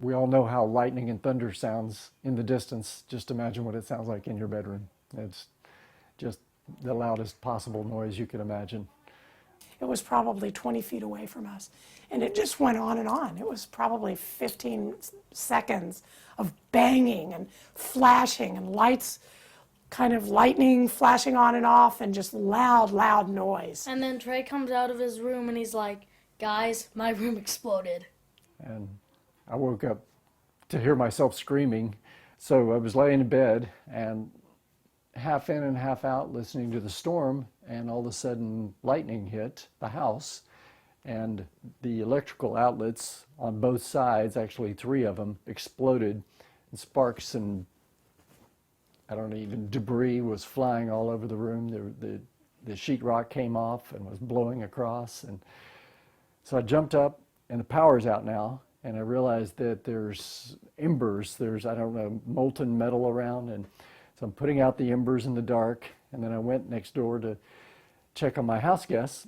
we all know how lightning and thunder sounds in the distance. Just imagine what it sounds like in your bedroom. It's just the loudest possible noise you can imagine. It was probably 20 feet away from us. And it just went on and on. It was probably 15 seconds of banging and flashing and lights, kind of lightning flashing on and off, and just loud, loud noise. And then Trey comes out of his room and he's like, guys, my room exploded. And I woke up to hear myself screaming. So I was laying in bed and half in and half out listening to the storm, and all of a sudden lightning hit the house, and the electrical outlets on both sides, actually 3 of them, exploded, and sparks and I don't know, even debris was flying all over the room. The sheetrock came off and was blowing across, and so I jumped up, and the power's out now, and I realized that there's embers, I don't know, molten metal around, and so I'm putting out the embers in the dark, and then I went next door to check on my house guests,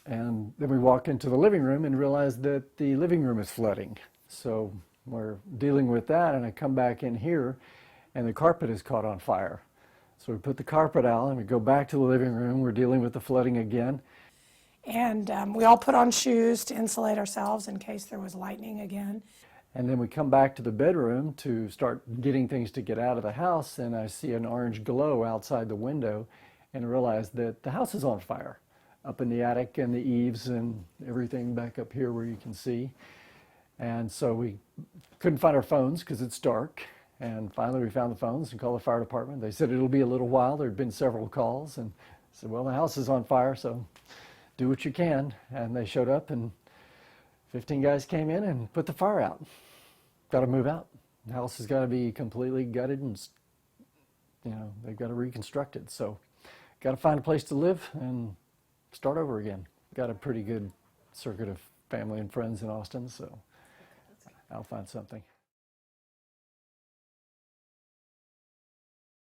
and then we walk into the living room and realize that the living room is flooding. So we're dealing with that, and I come back in here, and the carpet is caught on fire. So we put the carpet out, and we go back to the living room. We're dealing with the flooding again. And we all put on shoes to insulate ourselves in case there was lightning again. And then we come back to the bedroom to start getting things to get out of the house, and I see an orange glow outside the window and realize that the house is on fire up in the attic and the eaves and everything back up here where you can see. And so we couldn't find our phones because it's dark. And finally we found the phones and called the fire department. They said it'll be a little while. There had been several calls, and I said, well, the house is on fire, so do what you can. And they showed up, and 15 guys came in and put the fire out. Got to move out. The house has got to be completely gutted, and they've got to reconstruct it. So got to find a place to live and start over again. Got a pretty good circuit of family and friends in Austin, so I'll find something.